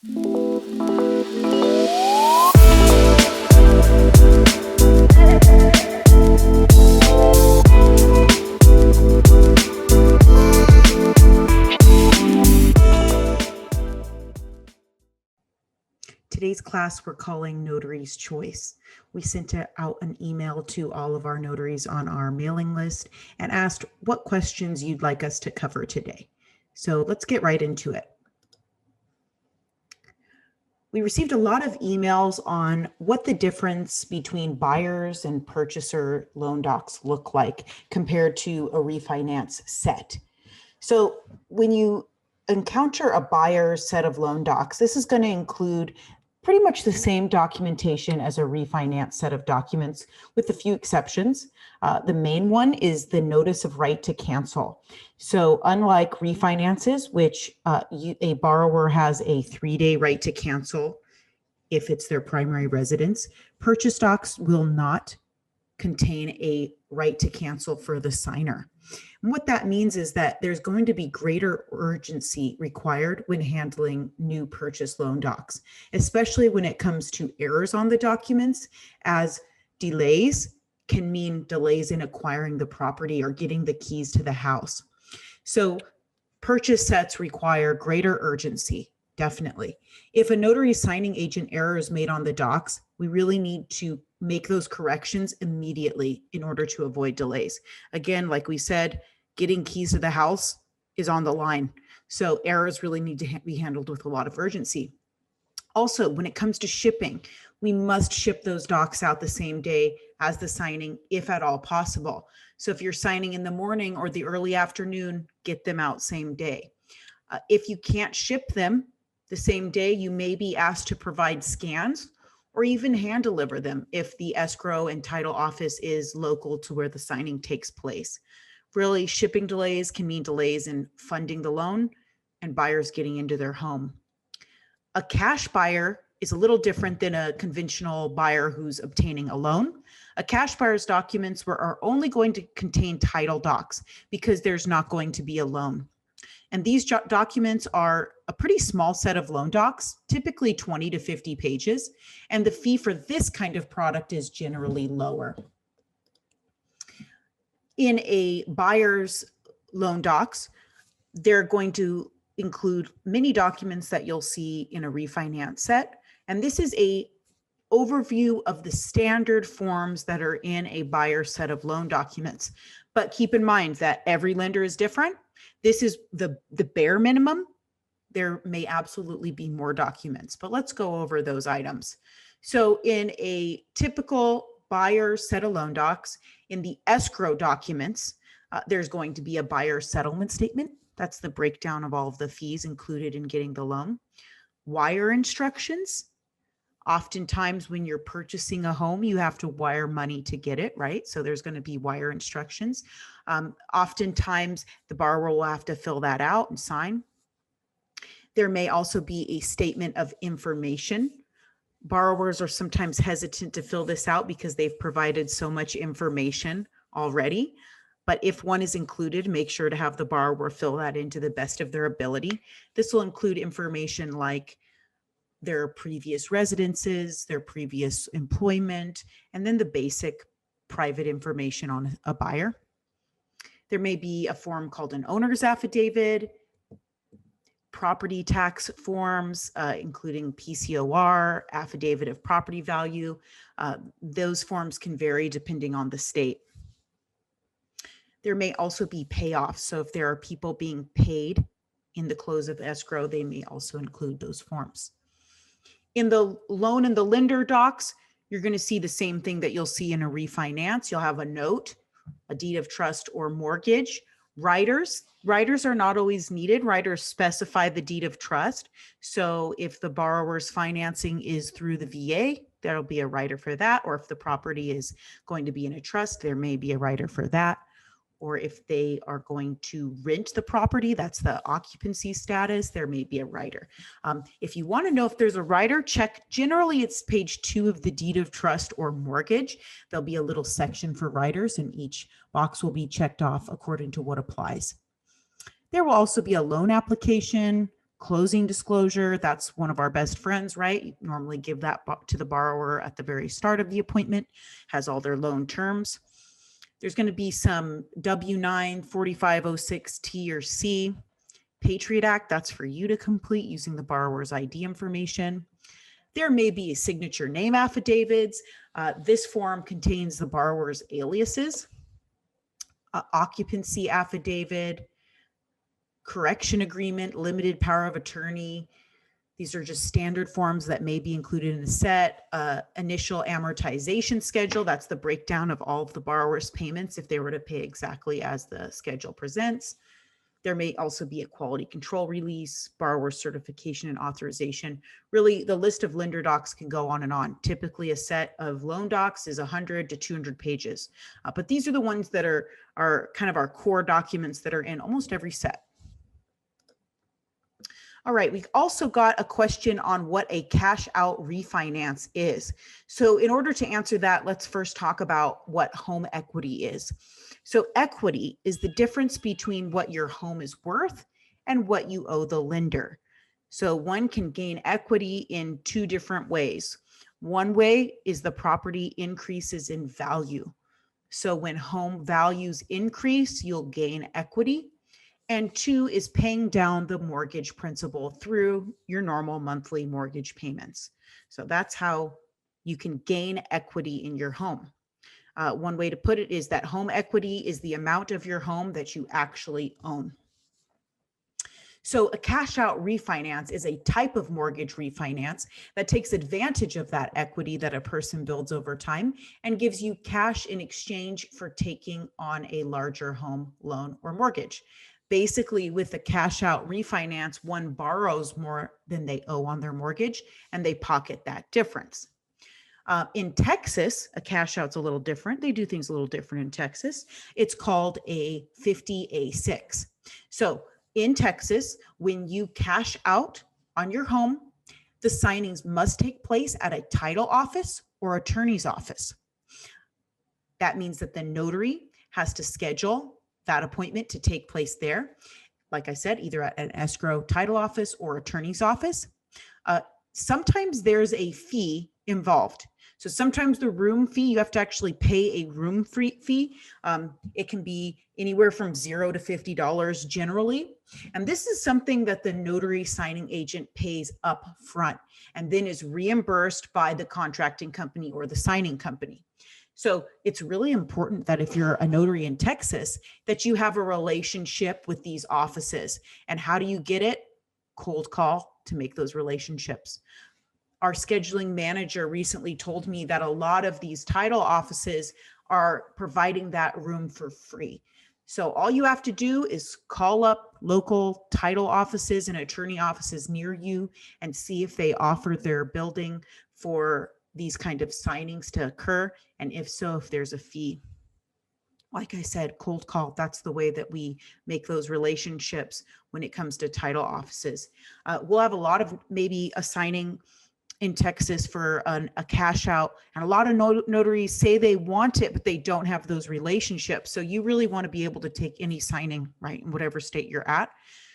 Today's class we're calling Notary's Choice. We sent out an email to all of our notaries on our mailing list and asked what questions you'd like us to cover today. So let's get right into it. We received a lot of emails on what the difference between buyers and purchaser loan docs look like compared to a refinance set. So when you encounter a buyer's set of loan docs, this is going to include pretty much the same documentation as a refinance set of documents with a few exceptions. The main one is the notice of right to cancel. So unlike refinances, which a borrower has a 3-day right to cancel if it's their primary residence, purchase docs will not contain a right to cancel for the signer. And what that means is that there's going to be greater urgency required when handling new purchase loan docs, especially when it comes to errors on the documents, as delays can mean delays in acquiring the property or getting the keys to the house. So purchase sets require greater urgency, definitely. If a notary signing agent error is made on the docs, we really need to make those corrections immediately in order to avoid delays. Again, like we said, getting keys to the house is on the line. So errors really need to be handled with a lot of urgency. Also, when it comes to shipping, we must ship those docs out the same day as the signing, if at all possible. So if you're signing in the morning or the early afternoon, get them out same day. If you can't ship them the same day, you may be asked to provide scans or even hand deliver them if the escrow and title office is local to where the signing takes place. Really, shipping delays can mean delays in funding the loan and buyers getting into their home. A cash buyer is a little different than a conventional buyer who's obtaining a loan. A cash buyer's documents are only going to contain title docs because there's not going to be a loan. And these documents are a pretty small set of loan docs, typically 20 to 50 pages. And the fee for this kind of product is generally lower. In a buyer's loan docs, they're going to include many documents that you'll see in a refinance set. And this is a overview of the standard forms that are in a buyer set of loan documents. But keep in mind that every lender is different. This is the bare minimum. There may absolutely be more documents, but let's go over those items. So in a typical buyer set of loan docs, in the escrow documents, there's going to be a buyer settlement statement. That's the breakdown of all of the fees included in getting the loan. Wire instructions. Oftentimes when you're purchasing a home, you have to wire money to get it, right? So there's going to be wire instructions. Oftentimes the borrower will have to fill that out and sign. There may also be a statement of information. Borrowers are sometimes hesitant to fill this out because they've provided so much information already. But if one is included, make sure to have the borrower fill that in to the best of their ability. This will include information like their previous residences, their previous employment, and then the basic private information on a buyer. There may be a form called an owner's affidavit, property tax forms, including PCOR, affidavit of property value. Those forms can vary depending on the state. There may also be payoffs. So if there are people being paid in the close of escrow, they may also include those forms. In the loan and the lender docs, you're going to see the same thing that you'll see in a refinance. You'll have a note, a deed of trust or mortgage. Writers are not always needed. Writers specify the deed of trust. So if the borrower's financing is through the VA, there'll be a writer for that. Or if the property is going to be in a trust, there may be a writer for that. Or if they are going to rent the property, that's the occupancy status, there may be a writer. If you want to know if there's a writer, check, generally it's page 2 of the deed of trust or mortgage. There'll be a little section for writers and each box will be checked off according to what applies. There will also be a loan application, Closing disclosure, that's one of our best friends, right? You normally give that to the borrower at the very start of the appointment, has all their loan terms. There's going to be some W-9, 4506 T or C. Patriot Act, that's for you to complete using the borrower's ID information. There may be signature name affidavits. This form contains the borrower's aliases, occupancy affidavit, correction agreement, limited power of attorney. These are just standard forms that may be included in a set. Initial amortization schedule, that's the breakdown of all of the borrower's payments if they were to pay exactly as the schedule presents. There may also be a quality control release, borrower certification and authorization. Really, the list of lender docs can go on and on. Typically, a set of loan docs is 100 to 200 pages. But these are the ones that are kind of our core documents that are in almost every set. All right, we've also got a question on what a cash out refinance is. So in order to answer that, let's first talk about what home equity is. So equity is the difference between what your home is worth and what you owe the lender. So one can gain equity in two different ways. One way is the property increases in value. So when home values increase, you'll gain equity. And two is paying down the mortgage principal through your normal monthly mortgage payments. So that's how you can gain equity in your home. One way to put it is that home equity is the amount of your home that you actually own. So a cash out refinance is a type of mortgage refinance that takes advantage of that equity that a person builds over time and gives you cash in exchange for taking on a larger home loan or mortgage. Basically, with a cash out refinance, one borrows more than they owe on their mortgage and they pocket that difference. In Texas, a cash out's a little different. They do things a little different in Texas. It's called a 50A6. So in Texas, when you cash out on your home, the signings must take place at a title office or attorney's office. That means that the notary has to schedule that appointment to take place there. Like I said, either at an escrow title office or attorney's office. Sometimes there's a fee involved. So sometimes the room fee, you have to actually pay a room fee. It can be anywhere from $0 to $50 generally. And this is something that the notary signing agent pays up front and then is reimbursed by the contracting company or the signing company. So it's really important that if you're a notary in Texas, that you have a relationship with these offices. And how do you get it? Cold call to make those relationships. Our scheduling manager recently told me that a lot of these title offices are providing that room for free. So all you have to do is call up local title offices and attorney offices near you and see if they offer their building for these kind of signings to occur. And if so, if there's a fee. Like I said, cold call, that's the way that we make those relationships when it comes to title offices. We'll have a lot of maybe a signing in Texas for a cash out. And a lot of notaries say they want it, but they don't have those relationships. So you really want to be able to take any signing, right, in whatever state you're at.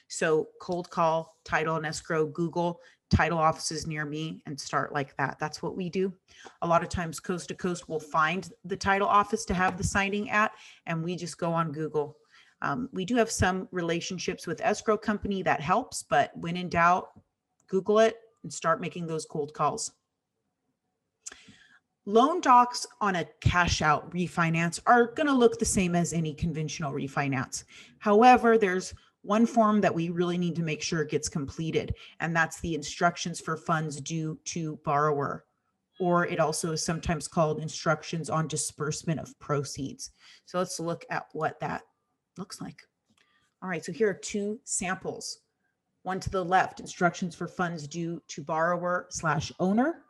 So cold call, title and escrow, Google title offices near me and start like that. That's what we do. A lot of times coast to coast, we'll find the title office to have the signing at, and we just go on Google. We do have some relationships with escrow company that helps, but when in doubt, Google it and start making those cold calls. Loan docs on a cash out refinance are going to look the same as any conventional refinance. However, there's one form that we really need to make sure gets completed, and that's the instructions for funds due to borrower, or it also is sometimes called instructions on disbursement of proceeds. So let's look at what that looks like. All right, so here are two samples. One to the left, instructions for funds due to borrower/owner.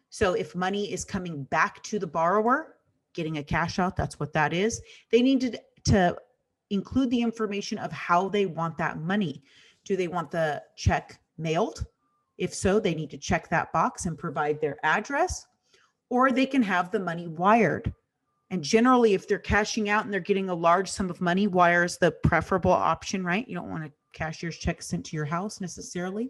So if money is coming back to the borrower, getting a cash out, that's what that is. They need to include the information of how they want that money. Do they want the check mailed? If so, they need to check that box and provide their address, or they can have the money wired. And generally, if they're cashing out and they're getting a large sum of money, wire is the preferable option, right? You don't want to cashier's check sent to your house necessarily.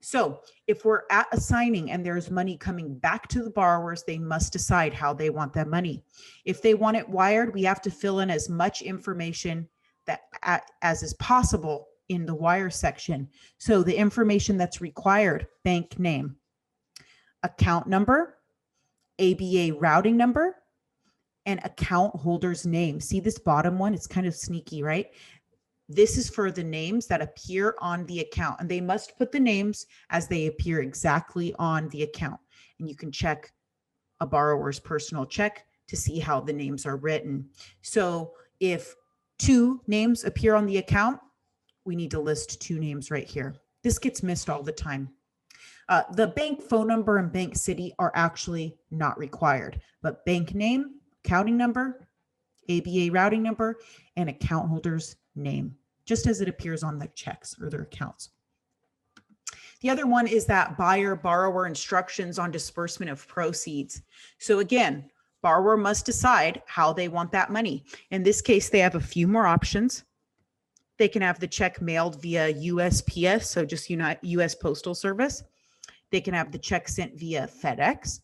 So if we're at a signing and there's money coming back to the borrowers, they must decide how they want that money. If they want it wired, we have to fill in as much information as is possible in the wire section. So the information that's required: bank name, account number, ABA routing number, and account holder's name. See this bottom one? It's kind of sneaky, right? This is for the names that appear on the account, and they must put the names as they appear exactly on the account. And you can check a borrower's personal check to see how the names are written. So if 2 names appear on the account, we need to list 2 names right here. This gets missed all the time. The bank phone number and bank city are actually not required, but bank name, accounting number, ABA routing number, and account holder's name, just as it appears on the checks or their accounts. The other one is that buyer-borrower instructions on disbursement of proceeds. So again, borrower must decide how they want that money. In this case, they have a few more options. They can have the check mailed via USPS, so just US Postal Service. They can have the check sent via FedEx,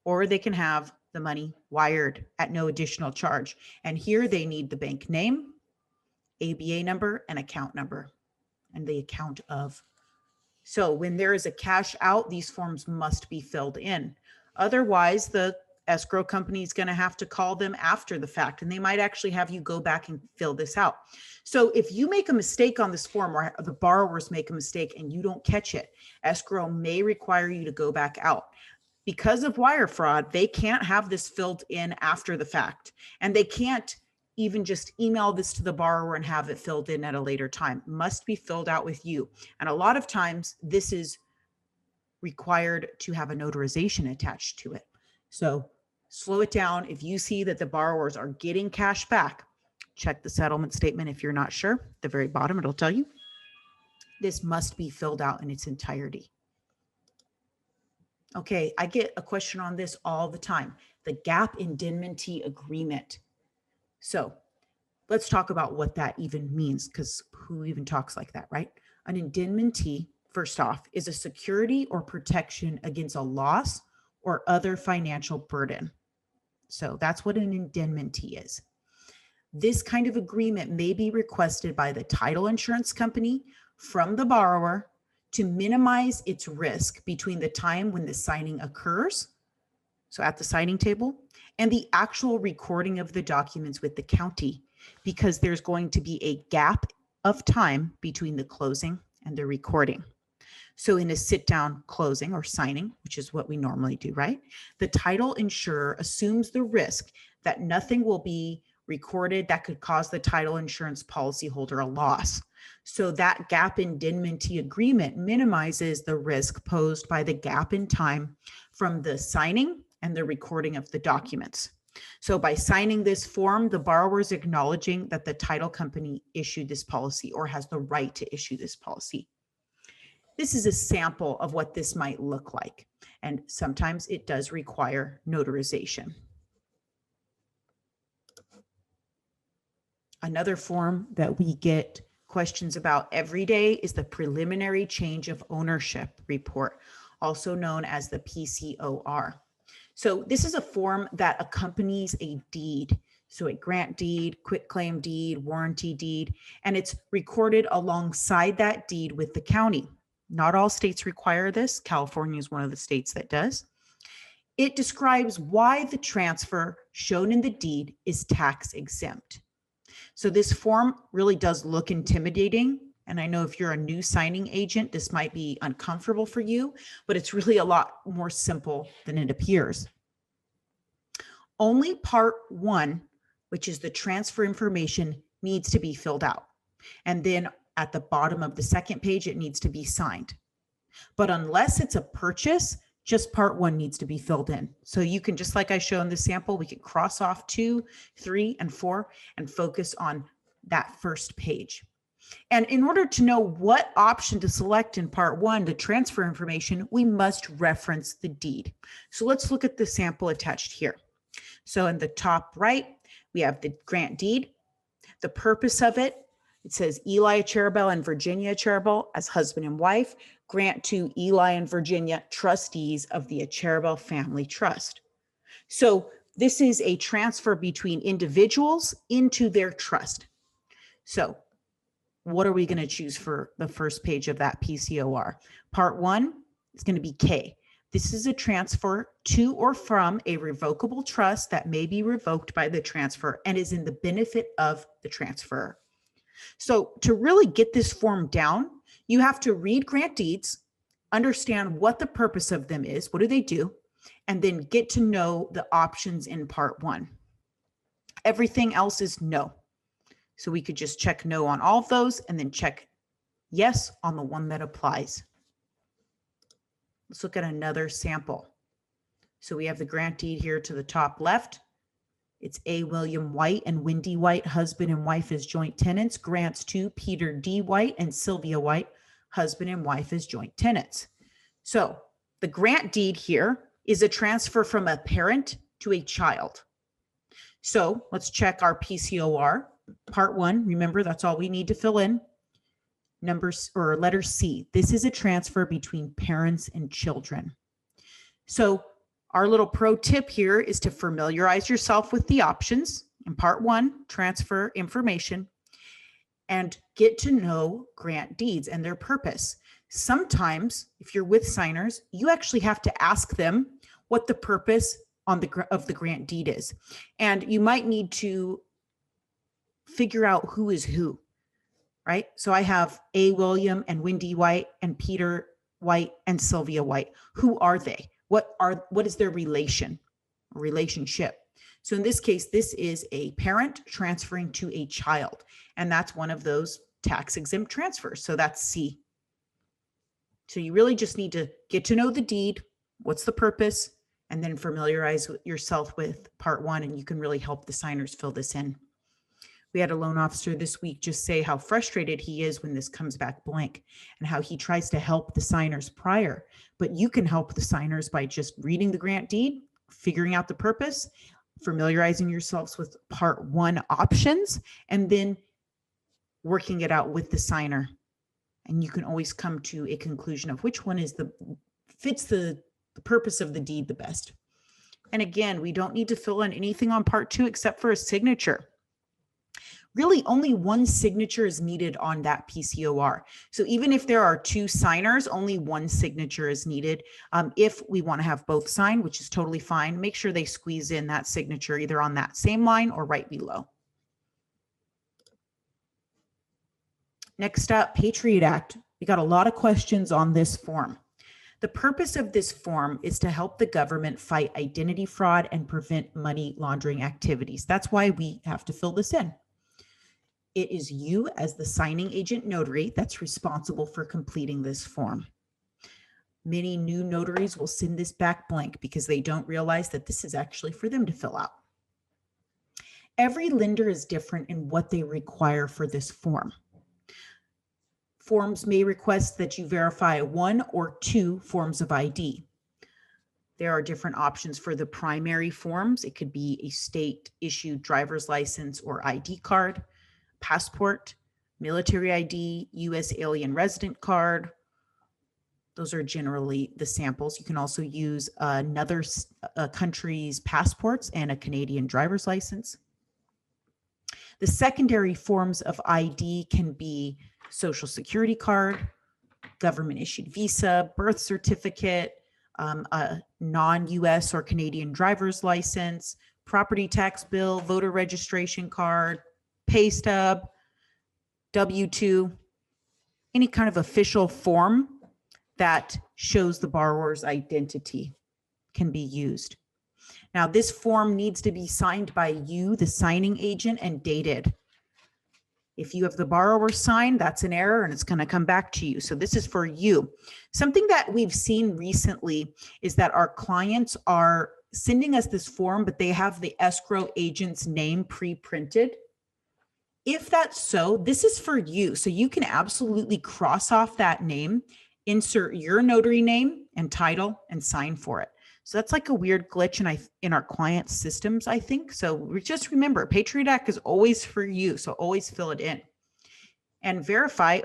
or they can have the money wired at no additional charge. And here they need the bank name, ABA number, and account number, and the account of. So when there is a cash out, these forms must be filled in. Otherwise, the escrow company is going to have to call them after the fact, and they might actually have you go back and fill this out. So if you make a mistake on this form, or the borrowers make a mistake and you don't catch it, escrow may require you to go back out. Because of wire fraud, they can't have this filled in after the fact, and they can't even just email this to the borrower and have it filled in at a later time. It must be filled out with you. And a lot of times this is required to have a notarization attached to it. So slow it down. If you see that the borrowers are getting cash back, check the settlement statement. If you're not sure, at the very bottom, it'll tell you. This must be filled out in its entirety. Okay, I get a question on this all the time. The gap indemnity agreement. So let's talk about what that even means, because who even talks like that, right? An indemnity, first off, is a security or protection against a loss or other financial burden. So that's what an indemnity is. This kind of agreement may be requested by the title insurance company from the borrower to minimize its risk between the time when the signing occurs, so at the signing table, and the actual recording of the documents with the county, because there's going to be a gap of time between the closing and the recording. So in a sit-down closing or signing, which is what we normally do, right? The title insurer assumes the risk that nothing will be recorded that could cause the title insurance policyholder a loss. So that gap indemnity agreement minimizes the risk posed by the gap in time from the signing and the recording of the documents. So by signing this form, the borrower is acknowledging that the title company issued this policy or has the right to issue this policy. This is a sample of what this might look like, and sometimes it does require notarization. Another form that we get questions about every day is the preliminary change of ownership report, also known as the PCOR. So this is a form that accompanies a deed. So a grant deed, quitclaim deed, warranty deed, and it's recorded alongside that deed with the county. Not all states require this. California is one of the states that does. It describes why the transfer shown in the deed is tax exempt. So this form really does look intimidating. And I know if you're a new signing agent, this might be uncomfortable for you, but it's really a lot more simple than it appears. Only part 1, which is the transfer information, needs to be filled out. And then at the bottom of the second page, it needs to be signed. But unless it's a purchase, just part 1 needs to be filled in. So you can, just like I show in the sample, we can cross off 2, 3, and 4 and focus on that first page. And in order to know what option to select in part 1 to transfer information, we must reference the deed. So let's look at the sample attached here. So in the top right, we have the grant deed. The purpose of it It says Eli Cherubel and Virginia Cherubel as husband and wife grant to Eli and Virginia trustees of the Cherubel Family Trust. So this is a transfer between individuals into their trust. So what are we going to choose for the first page of that PCOR? Part 1 is going to be K. This is a transfer to or from a revocable trust that may be revoked by the transfer and is in the benefit of the transferor. So to really get this form down, you have to read grant deeds, understand what the purpose of them is, what do they do, and then get to know the options in part 1. Everything else is no. So we could just check no on all of those and then check yes on the one that applies. Let's look at another sample. So we have the grant deed here to the top left. It's A. William White and Wendy White, husband and wife as joint tenants, grants to Peter D. White and Sylvia White, husband and wife as joint tenants. So the grant deed here is a transfer from a parent to a child. So let's check our PCOR. Part 1, remember that's all we need to fill in. Numbers or letter C. This is a transfer between parents and children. So our little pro tip here is to familiarize yourself with the options in part 1, transfer information, and get to know grant deeds and their purpose. Sometimes if you're with signers, you actually have to ask them what the purpose of the grant deed is. And you might need to figure out who is who. Right? So I have A. William and Wendy White and Peter White and Sylvia White. Who are they? What is their relationship? So in this case, this is a parent transferring to a child, and that's one of those tax exempt transfers. So that's C. So you really just need to get to know the deed, what's the purpose, and then familiarize yourself with part 1, and you can really help the signers fill this in. We had a loan officer this week just say how frustrated he is when this comes back blank and how he tries to help the signers prior. But you can help the signers by just reading the grant deed, figuring out the purpose, familiarizing yourselves with part 1 options, and then working it out with the signer. And you can always come to a conclusion of which one fits the purpose of the deed the best. And again, we don't need to fill in anything on part 2 except for a signature. Really, only one signature is needed on that PCOR. So even if there are 2 signers, only one signature is needed. If we want to have both sign, which is totally fine, make sure they squeeze in that signature either on that same line or right below. Next up, Patriot Act. We got a lot of questions on this form. The purpose of this form is to help the government fight identity fraud and prevent money laundering activities. That's why we have to fill this in. It is you as the signing agent notary that's responsible for completing this form. Many new notaries will send this back blank because they don't realize that this is actually for them to fill out. Every lender is different in what they require for this form. Forms may request that you verify 1 or 2 forms of ID. There are different options for the primary forms. It could be a state-issued driver's license or ID card, passport, military ID, U.S. alien resident card. Those are generally the samples. You can also use another country's passports and a Canadian driver's license. The secondary forms of ID can be Social Security card, government issued visa, birth certificate, a non-US or Canadian driver's license, property tax bill, voter registration card, pay stub, W-2, any kind of official form that shows the borrower's identity can be used. Now, this form needs to be signed by you, the signing agent, and dated. If you have the borrower sign, that's an error and it's going to come back to you. So this is for you. Something that we've seen recently is that our clients are sending us this form, but they have the escrow agent's name pre-printed. If that's so, this is for you. So you can absolutely cross off that name, insert your notary name and title, and sign for it. So that's like a weird glitch in our client systems, I think. So just remember, Patriot Act is always for you. So always fill it in. and verify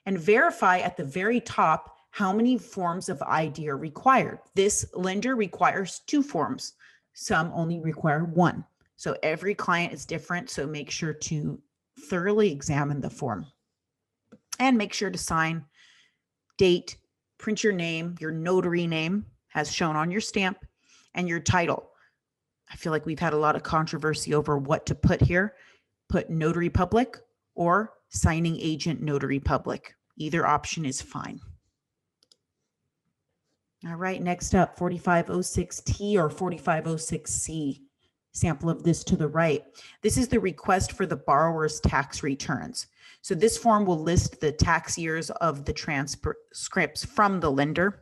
at the very top how many forms of ID are required. This lender requires 2 forms. Some only require 1. So every client is different. So make sure to thoroughly examine the form and make sure to sign, date, print your name, your notary name as shown on your stamp, and your title. I feel like we've had a lot of controversy over what to put here. Put notary public or signing agent notary public. Either option is fine. All right, next up, 4506T or 4506C. Sample of this to the right. This is the request for the borrower's tax returns. So this form will list the tax years of the transcripts from the lender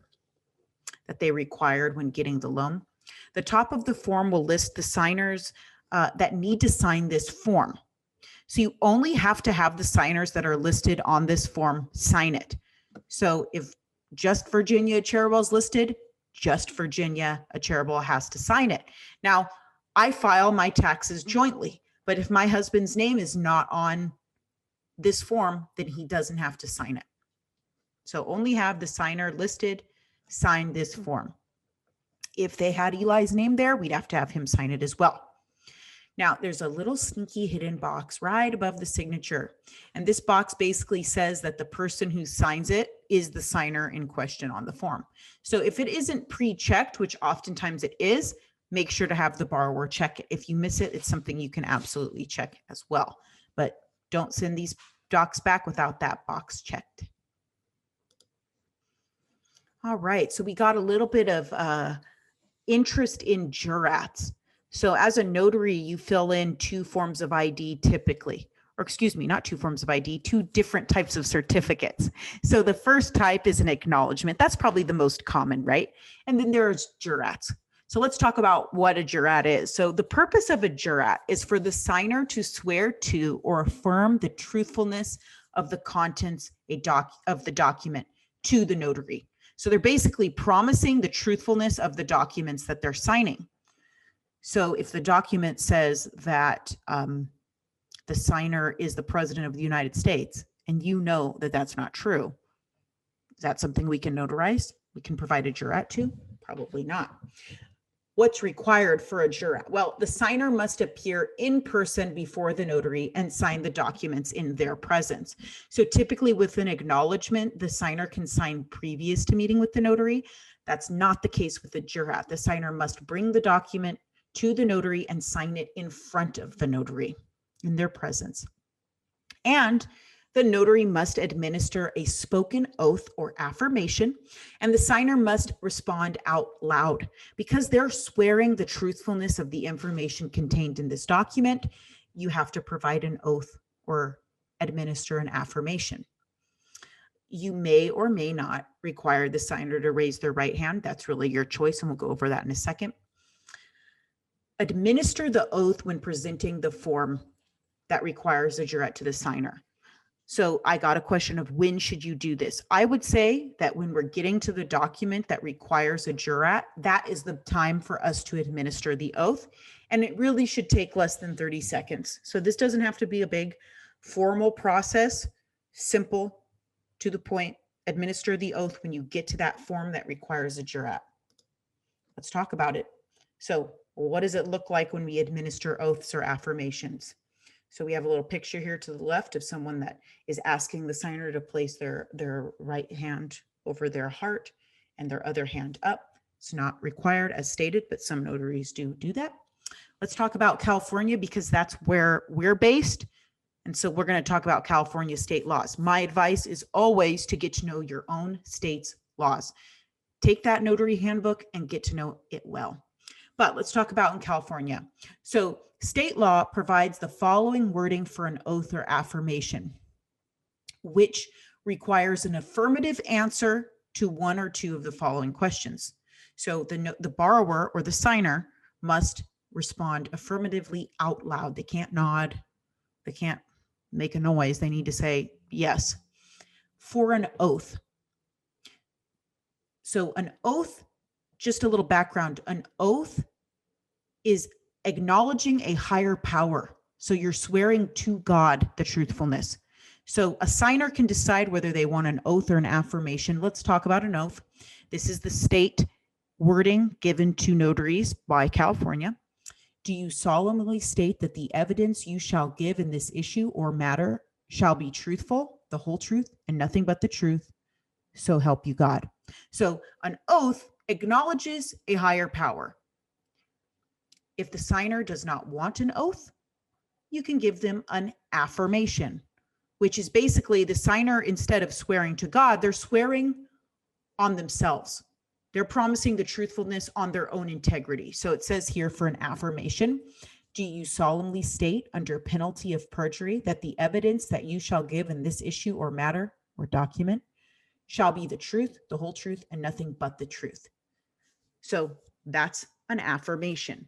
that they required when getting the loan. The top of the form will list the signers that need to sign this form. So you only have to have the signers that are listed on this form sign it. So if just Virginia Charitable is listed, just Virginia Charitable has to sign it. Now, I file my taxes jointly, but if my husband's name is not on this form, then he doesn't have to sign it. So only have the signer listed sign this form. If they had Eli's name there, we'd have to have him sign it as well. Now, there's a little sneaky hidden box right above the signature. And this box basically says that the person who signs it is the signer in question on the form. So if it isn't pre-checked, which oftentimes it is, make sure to have the borrower check it. If you miss it, it's something you can absolutely check as well. But don't send these docs back without that box checked. All right, so we got a little bit of interest in jurats. So as a notary, you fill in 2 forms of ID typically, or excuse me, not 2 forms of ID, 2 different types of certificates. So the first type is an acknowledgement. That's probably the most common, right? And then there's jurats. So let's talk about what a jurat is. So the purpose of a jurat is for the signer to swear to or affirm the truthfulness of the contents of the document to the notary. So they're basically promising the truthfulness of the documents that they're signing. So if the document says that the signer is the president of the United States, and you know that that's not true, is that something we can notarize? We can provide a jurat to? Probably not. What's required for a jurat? Well, the signer must appear in person before the notary and sign the documents in their presence. So typically with an acknowledgement, the signer can sign previous to meeting with the notary. That's not the case with the jurat. The signer must bring the document to the notary and sign it in front of the notary in their presence. And the notary must administer a spoken oath or affirmation, and the signer must respond out loud because they're swearing the truthfulness of the information contained in this document. You have to provide an oath or administer an affirmation. You may or may not require the signer to raise their right hand. That's really your choice, and we'll go over that in a second. Administer the oath when presenting the form that requires a jurat to the signer. So I got a question of when should you do this? I would say that when we're getting to the document that requires a jurat, that is the time for us to administer the oath. And it really should take less than 30 seconds. So this doesn't have to be a big formal process, simple, to the point. Administer the oath when you get to that form that requires a jurat. Let's talk about it. So what does it look like when we administer oaths or affirmations? So we have a little picture here to the left of someone that is asking the signer to place their right hand over their heart and their other hand up. It's not required as stated, but some notaries do that. Let's talk about California because that's where we're based. And so we're going to talk about California state laws. My advice is always to get to know your own state's laws. Take that notary handbook and get to know it well. But let's talk about in California. So state law provides the following wording for an oath or affirmation, which requires an affirmative answer to 1 or 2 of the following questions. So the borrower or the signer must respond affirmatively out loud. They can't nod. They can't make a noise. They need to say yes. For an oath. So an oath, just a little background, an oath is acknowledging a higher power. So you're swearing to God the truthfulness. So a signer can decide whether they want an oath or an affirmation. Let's talk about an oath. This is the state wording given to notaries by California. Do you solemnly state that the evidence you shall give in this issue or matter shall be truthful, the whole truth, and nothing but the truth? So help you God. So an oath acknowledges a higher power. If the signer does not want an oath, you can give them an affirmation, which is basically the signer, instead of swearing to God, they're swearing on themselves. They're promising the truthfulness on their own integrity. So it says here for an affirmation, do you solemnly state under penalty of perjury that the evidence that you shall give in this issue or matter or document shall be the truth, the whole truth, and nothing but the truth? So that's an affirmation.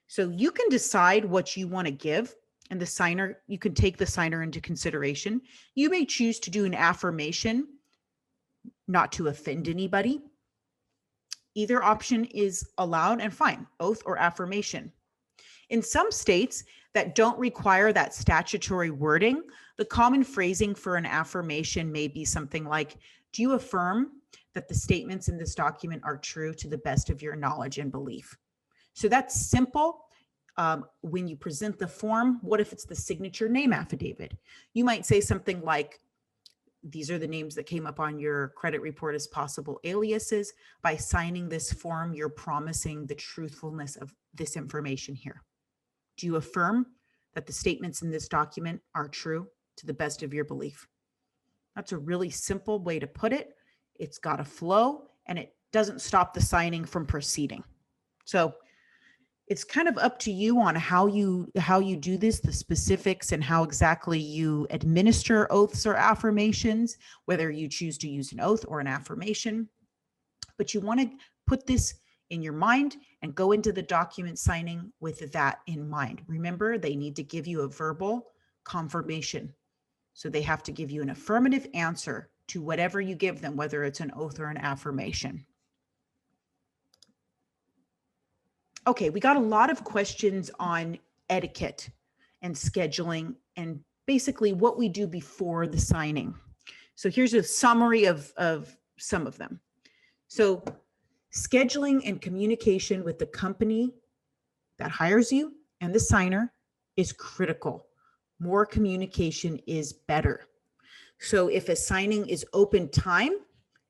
So you can decide what you want to give, and the signer, you can take the signer into consideration. You may choose to do an affirmation, not to offend anybody. Either option is allowed and fine, oath or affirmation. In some states that don't require that statutory wording, the common phrasing for an affirmation may be something like, do you affirm that the statements in this document are true to the best of your knowledge and belief? So that's simple. When you present the form, what if it's the signature name affidavit? You might say something like, these are the names that came up on your credit report as possible aliases. By signing this form, you're promising the truthfulness of this information here. Do you affirm that the statements in this document are true to the best of your belief? That's a really simple way to put it. It's got a flow and it doesn't stop the signing from proceeding. So it's kind of up to you on how you do this, the specifics, and how exactly you administer oaths or affirmations, whether you choose to use an oath or an affirmation. But you want to put this in your mind and go into the document signing with that in mind. Remember, they need to give you a verbal confirmation. So they have to give you an affirmative answer to whatever you give them, whether it's an oath or an affirmation. Okay, we got a lot of questions on etiquette and scheduling and basically what we do before the signing. So here's a summary of some of them. So scheduling and communication with the company that hires you and the signer is critical. More communication is better. So if a signing is open time,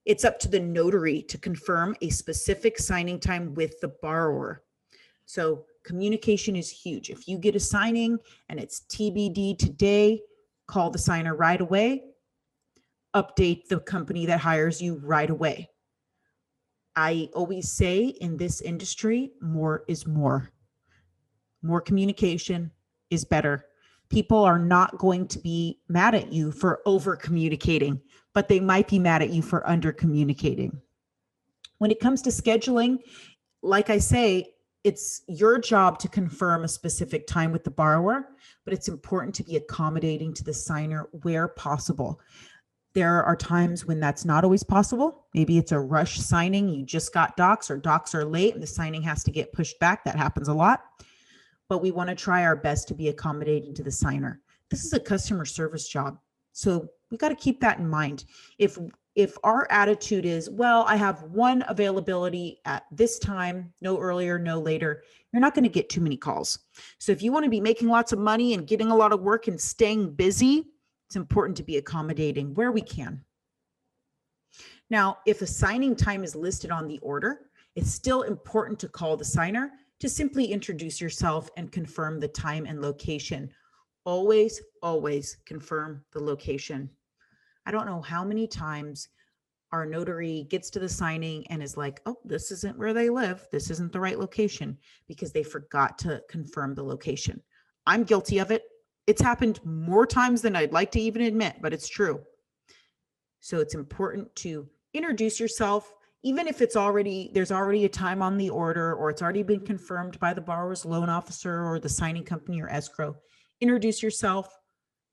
it's up to the notary to confirm a specific signing time with the borrower. So communication is huge. If you get a signing and it's TBD today, call the signer right away. Update the company that hires you right away. I always say in this industry, more is more. More communication is better. People are not going to be mad at you for over communicating, but they might be mad at you for under communicating. When it comes to scheduling, like I say, it's your job to confirm a specific time with the borrower, but it's important to be accommodating to the signer where possible. There are times when that's not always possible. Maybe it's a rush signing. You just got docs or docs are late and the signing has to get pushed back. That happens a lot. But we want to try our best to be accommodating to the signer. This is a customer service job. So we got to keep that in mind. If our attitude is, well, I have one availability at this time, no earlier, no later, you're not going to get too many calls. So if you want to be making lots of money and getting a lot of work and staying busy, it's important to be accommodating where we can. Now, if a signing time is listed on the order, it's still important to call the signer to simply introduce yourself and confirm the time and location. Always, always confirm the location. I don't know how many times our notary gets to the signing and is like, oh, this isn't where they live. This isn't the right location, because they forgot to confirm the location. I'm guilty of it. It's happened more times than I'd like to even admit, but it's true. So it's important to introduce yourself, even if there's already a time on the order, or it's already been confirmed by the borrower's loan officer or the signing company or escrow. Introduce yourself,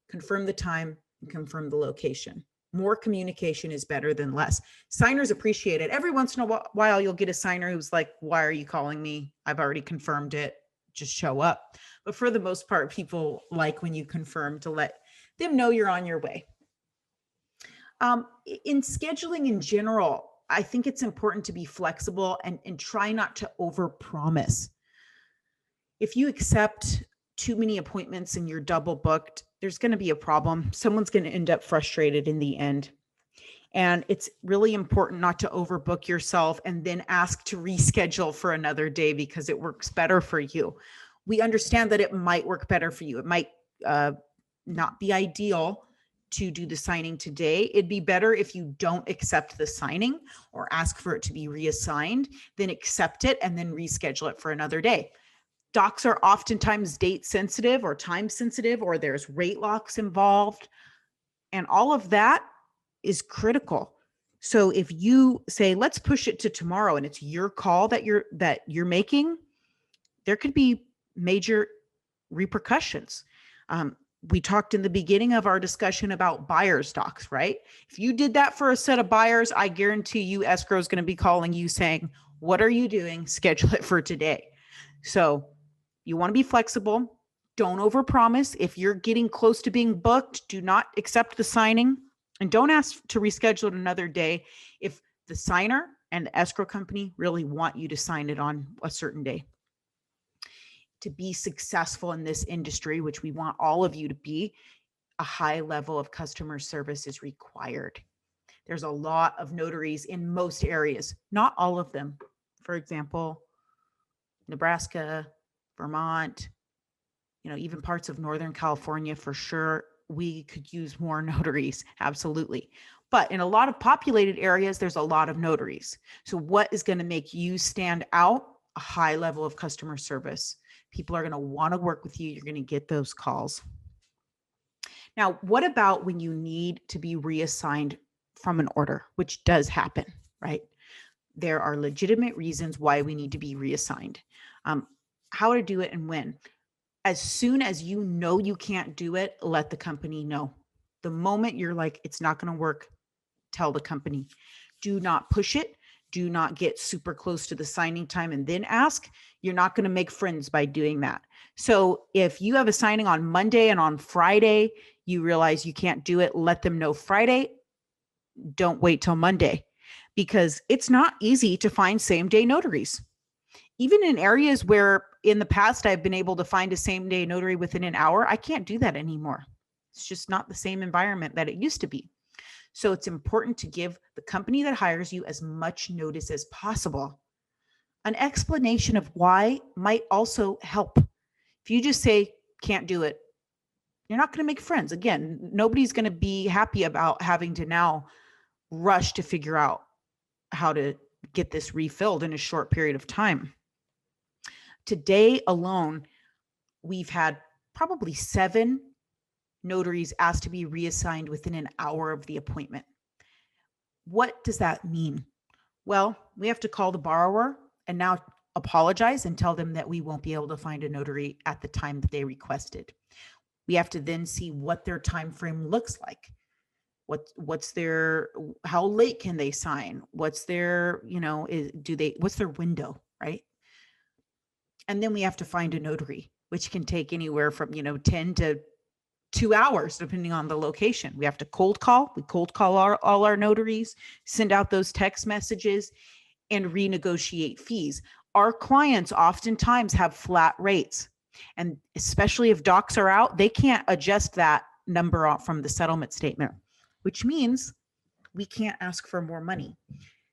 confirm the time, and confirm the location. More communication is better than less. Signers appreciate it. Every once in a while, you'll get a signer who's like, why are you calling me? I've already confirmed it. Just show up. But for the most part, people like when you confirm to let them know you're on your way. In scheduling in general, I think it's important to be flexible and try not to overpromise. If you accept too many appointments and you're double booked, there's going to be a problem. Someone's going to end up frustrated in the end. And it's really important not to overbook yourself and then ask to reschedule for another day because it works better for you. We understand that it might work better for you. It might not be ideal to do the signing today. It'd be better if you don't accept the signing or ask for it to be reassigned, then accept it and then reschedule it for another day. Docs are oftentimes date sensitive or time sensitive, or there's rate locks involved. And all of that is critical. So if you say, let's push it to tomorrow, and it's your call that you're making, there could be major repercussions. We talked in the beginning of our discussion about buyer's docs, right? If you did that for a set of buyers, I guarantee you escrow is going to be calling you saying, what are you doing? Schedule it for today. So you want to be flexible. Don't overpromise. If you're getting close to being booked, do not accept the signing and don't ask to reschedule it another day if the signer and the escrow company really want you to sign it on a certain day. To be successful in this industry, which we want all of you to be, a high level of customer service is required. There's a lot of notaries in most areas, not all of them. For example, Nebraska, Vermont, even parts of Northern California, for sure, we could use more notaries, absolutely. But in a lot of populated areas, there's a lot of notaries. So what is going to make you stand out? A high level of customer service. People are going to want to work with you. You're going to get those calls. Now, what about when you need to be reassigned from an order, which does happen, right? There are legitimate reasons why we need to be reassigned. How to do it and when. As soon as you know you can't do it, let the company know. The moment you're like, it's not going to work, tell the company. Do not push it. Do not get super close to the signing time and then ask. You're not going to make friends by doing that. So if you have a signing on Monday and on Friday, you realize you can't do it, let them know Friday. Don't wait till Monday, because it's not easy to find same-day notaries. Even in areas where in the past I've been able to find a same-day notary within an hour, I can't do that anymore. It's just not the same environment that it used to be. So it's important to give the company that hires you as much notice as possible. An explanation of why might also help. If you just say, can't do it, you're not going to make friends. Again, nobody's going to be happy about having to now rush to figure out how to get this refilled in a short period of time. Today alone, we've had probably 7 notaries asked to be reassigned within an hour of the appointment. What does that mean? Well, we have to call the borrower and now apologize and tell them that we won't be able to find a notary at the time that they requested. We have to then see what their time frame looks like. What's their, how late can they sign? What's their, what's their window, right? And then we have to find a notary, which can take anywhere from, 10 to 2 hours, depending on the location. We have to cold call. We cold call all our notaries, send out those text messages, and renegotiate fees. Our clients oftentimes have flat rates. And especially if docs are out, they can't adjust that number off from the settlement statement, which means we can't ask for more money.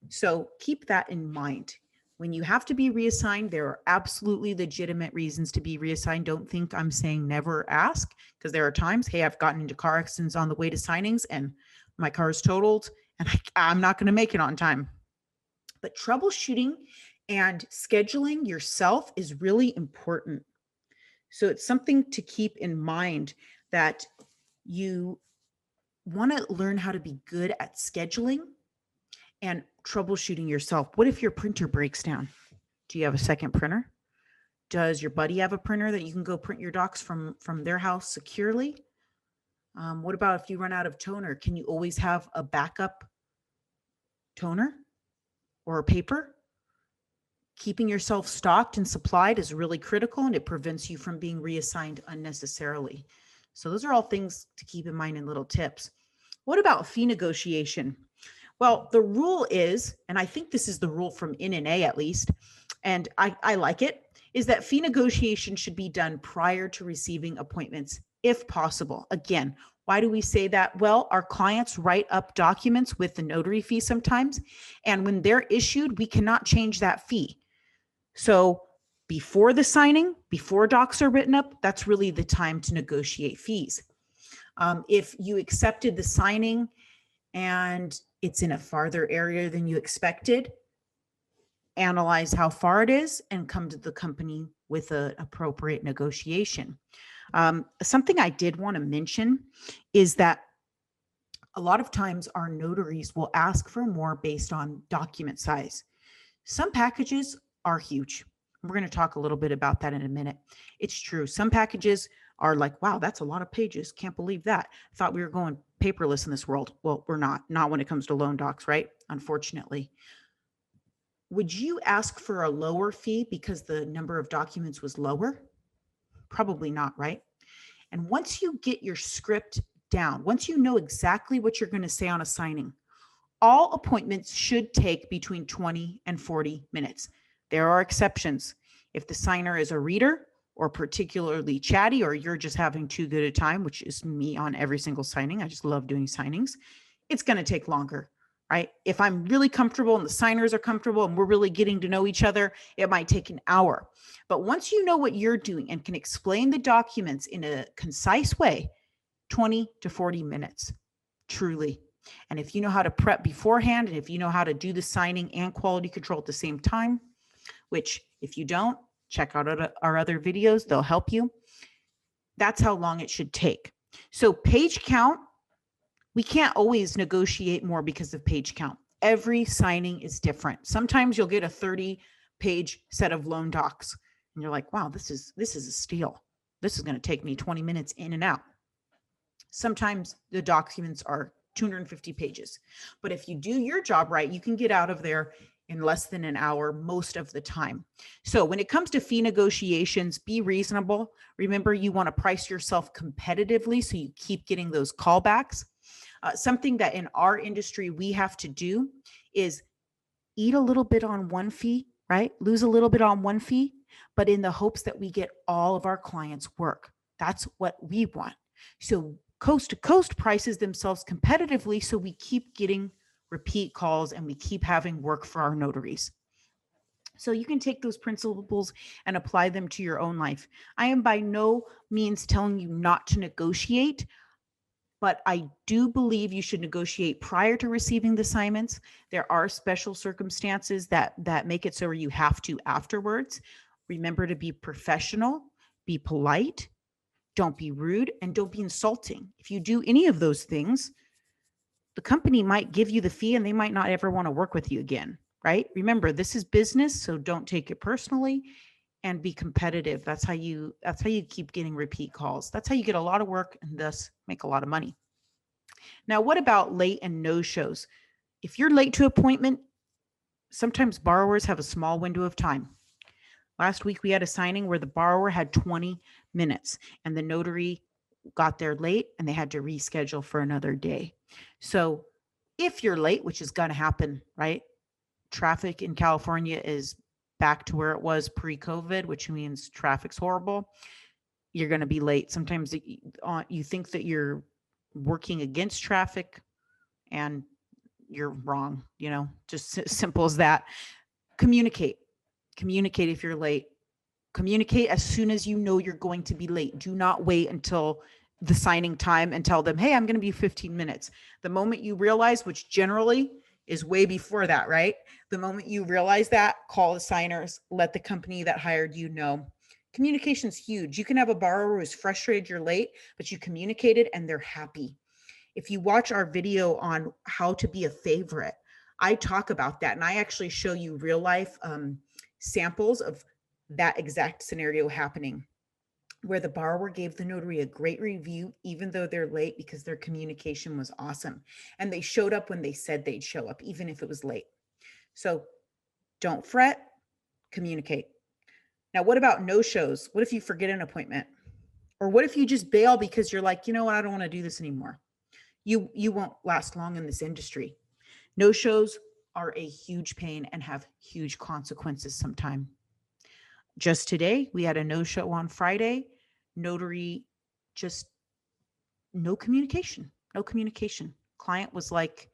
So keep that in mind. When you have to be reassigned, there are absolutely legitimate reasons to be reassigned. Don't think I'm saying never ask, because there are times, hey, I've gotten into car accidents on the way to signings and my car is totaled and I'm not going to make it on time. But troubleshooting and scheduling yourself is really important. So it's something to keep in mind, that you want to learn how to be good at scheduling and troubleshooting yourself. What if your printer breaks down? Do you have a second printer? Does your buddy have a printer that you can go print your docs from their house securely? What about if you run out of toner? Can you always have a backup toner or a paper? Keeping yourself stocked and supplied is really critical, and it prevents you from being reassigned unnecessarily. So those are all things to keep in mind and little tips. What about fee negotiation? Well, the rule is, and I think this is the rule from NNA at least, and I like it, is that fee negotiation should be done prior to receiving appointments if possible. Again, why do we say that? Well, our clients write up documents with the notary fee sometimes, and when they're issued, we cannot change that fee. So before the signing, before docs are written up, that's really the time to negotiate fees. If you accepted the signing and it's in a farther area than you expected, analyze how far it is and come to the company with an appropriate negotiation. Something I did want to mention is that a lot of times our notaries will ask for more based on document size. Some packages are huge. We're going to talk a little bit about that in a minute. It's true. Some packages are like, wow, that's a lot of pages. Can't believe that. I thought we were going paperless in this world. Well, we're not when it comes to loan docs, right? Unfortunately. Would you ask for a lower fee because the number of documents was lower? Probably not, right? And once you get your script down, once you know exactly what you're going to say on a signing, all appointments should take between 20 and 40 minutes. There are exceptions. If the signer is a reader or particularly chatty, or you're just having too good a time, which is me on every single signing, I just love doing signings, it's going to take longer, right? If I'm really comfortable and the signers are comfortable and we're really getting to know each other, it might take an hour. But once you know what you're doing and can explain the documents in a concise way, 20 to 40 minutes, truly. And if you know how to prep beforehand, and if you know how to do the signing and quality control at the same time, which if you don't, check out our other videos, they'll help you. That's how long it should take. So page count, we can't always negotiate more because of page count. Every signing is different. Sometimes you'll get a 30-page set of loan docs and you're like, wow, this is a steal. This is going to take me 20 minutes in and out. Sometimes the documents are 250 pages. But if you do your job right, you can get out of there in less than an hour most of the time. So when it comes to fee negotiations, be reasonable. Remember, you want to price yourself competitively so you keep getting those callbacks. Something that in our industry we have to do is eat a little bit on one fee, right? Lose a little bit on one fee, but in the hopes that we get all of our clients' work. That's what we want. So coast to coast prices themselves competitively so we keep getting repeat calls and we keep having work for our notaries. So you can take those principles and apply them to your own life. I am by no means telling you not to negotiate, but I do believe you should negotiate prior to receiving the assignments. There are special circumstances that make it so you have to afterwards. Remember to be professional, be polite, don't be rude, and don't be insulting. If you do any of those things, the company might give you the fee and they might not ever want to work with you again, right? Remember, this is business, so don't take it personally and be competitive. That's how you keep getting repeat calls. That's how you get a lot of work and thus make a lot of money. Now, what about late and no shows? If you're late to appointment, sometimes borrowers have a small window of time. Last week, we had a signing where the borrower had 20 minutes and the notary got there late and they had to reschedule for another day. So if you're late, which is going to happen, right? Traffic in California is back to where it was pre-COVID, which means traffic's horrible. You're going to be late. Sometimes you think that you're working against traffic and you're wrong, just simple as that. Communicate if you're late. Communicate as soon as you know you're going to be late. Do not wait until the signing time and tell them, hey, I'm going to be 15 minutes. The moment you realize, which generally is way before that, right? The moment you realize that, call the signers, let the company that hired you know. Communication's huge. You can have a borrower who's frustrated you're late, but you communicated and they're happy. If you watch our video on how to be a favorite, I talk about that and I actually show you real life samples of that exact scenario happening, where the borrower gave the notary a great review, even though they're late, because their communication was awesome. And they showed up when they said they'd show up, even if it was late. So don't fret, communicate. Now, what about no shows? What if you forget an appointment? Or what if you just bail because you're like, you know what, I don't want to do this anymore? You won't last long in this industry. No-shows are a huge pain and have huge consequences sometime. Just today, we had a no-show on Friday. Notary, just no communication, no communication. Client was like,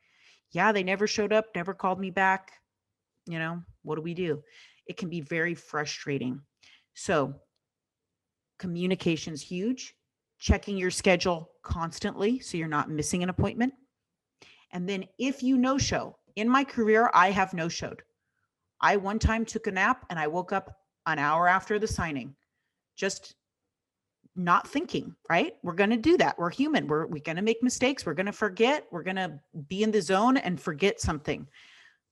yeah, they never showed up, never called me back. What do we do? It can be very frustrating. So communication's huge. Checking your schedule constantly so you're not missing an appointment. And then if you no-show, in my career, I have no-showed. I one time took a nap and I woke up an hour after the signing, just not thinking, right? We're going to do that. We're human. We're going to make mistakes. We're going to forget. We're going to be in the zone and forget something.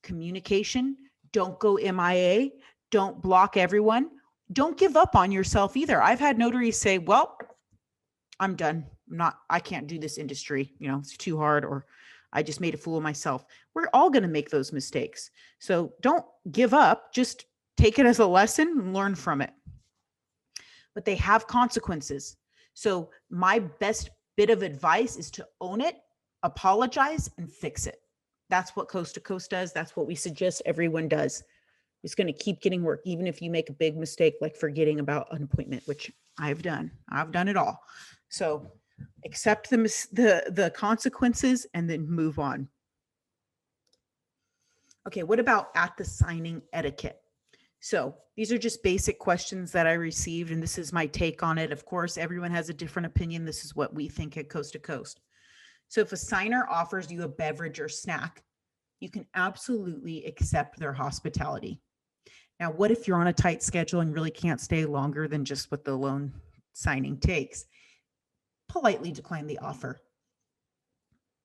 Communication, don't go MIA. Don't block everyone. Don't give up on yourself either. I've had notaries say, well, I'm done. I can't do this industry. It's too hard, or I just made a fool of myself. We're all going to make those mistakes. So don't give up. Just take it as a lesson and learn from it. But they have consequences. So my best bit of advice is to own it, apologize, and fix it. That's what Coast to Coast does. That's what we suggest everyone does. It's going to keep getting work, even if you make a big mistake like forgetting about an appointment, which I've done. I've done it all. So accept the consequences and then move on. Okay, what about at the signing etiquette? So these are just basic questions that I received, and this is my take on it. Of course, everyone has a different opinion. This is what we think at Coast to Coast. So if a signer offers you a beverage or snack, you can absolutely accept their hospitality. Now, what if you're on a tight schedule and really can't stay longer than just what the loan signing takes? Politely decline the offer.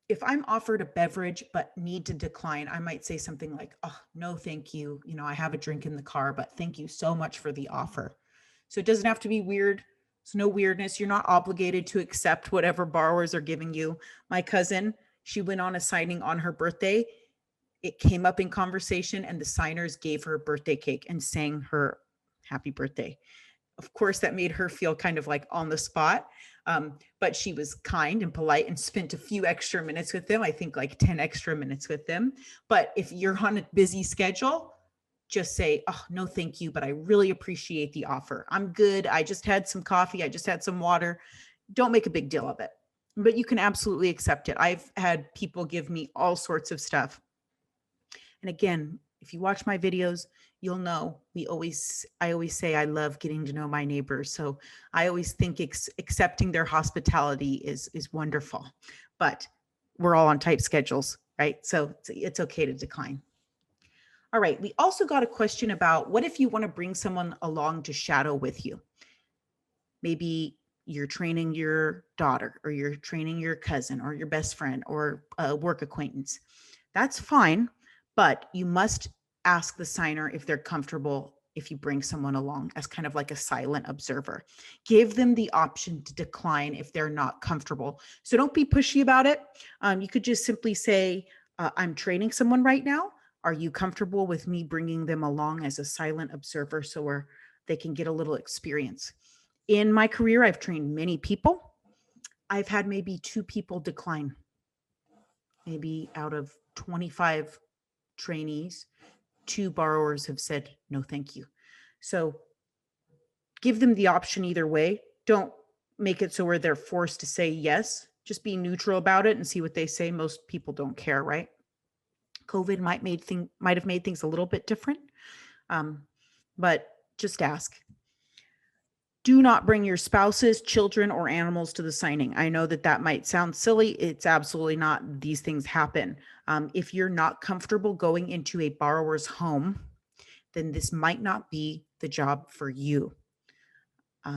If I'm offered a beverage but need to decline, I might say something like, oh, no, thank you. I have a drink in the car, but thank you so much for the offer. So it doesn't have to be weird. There's no weirdness. You're not obligated to accept whatever borrowers are giving you. My cousin, she went on a signing on her birthday. It came up in conversation and the signers gave her a birthday cake and sang her happy birthday. Of course, that made her feel kind of like on the spot. But she was kind and polite and spent a few extra minutes with them. I think like 10 extra minutes with them. But if you're on a busy schedule, just say, oh, no, thank you, but I really appreciate the offer. I'm good. I just had some coffee. I just had some water. Don't make a big deal of it, but you can absolutely accept it. I've had people give me all sorts of stuff. And again, if you watch my videos, you'll know I always say I love getting to know my neighbors. So I always think accepting their hospitality is wonderful, but we're all on tight schedules, right? So it's okay to decline. All right. We also got a question about what if you want to bring someone along to shadow with you? Maybe you're training your daughter, or you're training your cousin or your best friend or a work acquaintance. That's fine, but you must ask the signer if they're comfortable if you bring someone along as kind of like a silent observer. Give them the option to decline if they're not comfortable. So don't be pushy about it. You could just simply say, I'm training someone right now. Are you comfortable with me bringing them along as a silent observer so they can get a little experience? In my career, I've trained many people. I've had maybe 2 people decline. Maybe out of 25 trainees, 2 borrowers have said, no, thank you. So give them the option either way. Don't make it so where they're forced to say yes. Just be neutral about it and see what they say. Most people don't care, right? COVID might have made things a little bit different, but just ask. Do not bring your spouses, children, or animals to the signing. I know that might sound silly. It's absolutely not. These things happen. If you're not comfortable going into a borrower's home, then this might not be the job for you.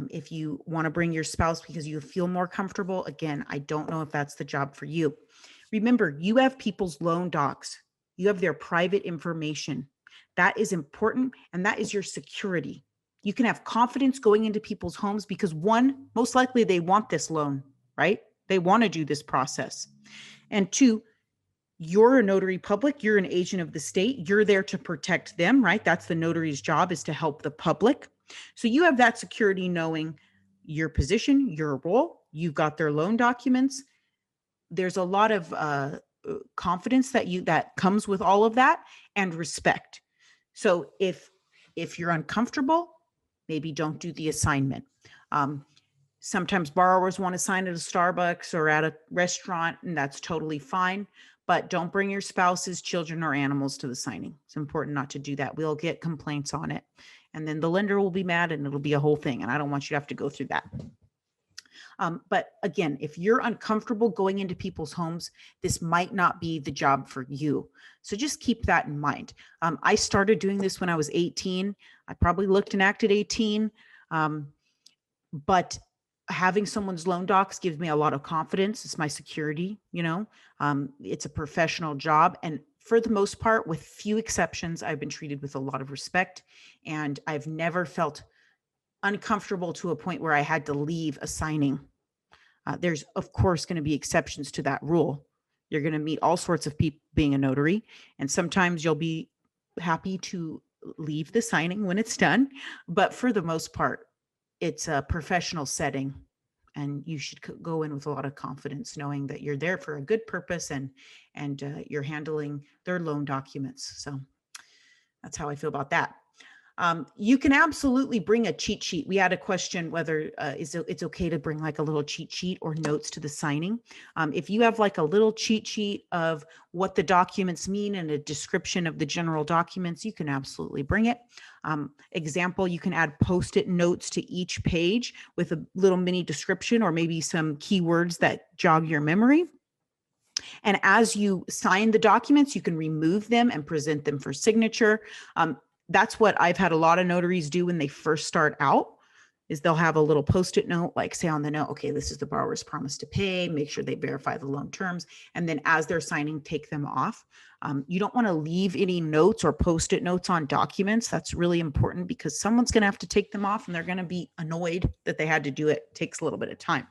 If you want to bring your spouse because you feel more comfortable, again, I don't know if that's the job for you. Remember, you have people's loan docs. You have their private information. That is important, and that is your security. You can have confidence going into people's homes because 1, most likely they want this loan, right? They want to do this process. And 2, you're a notary public, you're an agent of the state, you're there to protect them, right? That's the notary's job, is to help the public. So you have that security knowing your position, your role, you've got their loan documents. there's a lot of confidence that comes with all of that, and respect. So if you're uncomfortable, maybe don't do the assignment. Sometimes borrowers want to sign at a Starbucks or at a restaurant, and that's totally fine. But don't bring your spouses, children, or animals to the signing. It's important not to do that. We'll get complaints on it. And then the lender will be mad and it'll be a whole thing. And I don't want you to have to go through that. But again, if you're uncomfortable going into people's homes, this might not be the job for you. So just keep that in mind. I started doing this when I was 18. I probably looked and acted 18. But having someone's loan docs gives me a lot of confidence. It's my security, it's a professional job. And for the most part, with few exceptions, I've been treated with a lot of respect, and I've never felt uncomfortable to a point where I had to leave a signing. There's, of course, going to be exceptions to that rule. You're going to meet all sorts of people being a notary, and sometimes you'll be happy to leave the signing when it's done. But for the most part, it's a professional setting, and you should go in with a lot of confidence, knowing that you're there for a good purpose and you're handling their loan documents. So that's how I feel about that. You can absolutely bring a cheat sheet. We had a question whether it's okay to bring like a little cheat sheet or notes to the signing. If you have like a little cheat sheet of what the documents mean and a description of the general documents, you can absolutely bring it. Example, you can add Post-it notes to each page with a little mini description or maybe some keywords that jog your memory. And as you sign the documents, you can remove them and present them for signature. That's what I've had a lot of notaries do when they first start out, is they'll have a little Post-it note, like say on the note, okay, this is the borrower's promise to pay, make sure they verify the loan terms. And then as they're signing, take them off. You don't want to leave any notes or Post-it notes on documents. That's really important because someone's going to have to take them off and they're going to be annoyed that they had to do it. It takes a little bit of time.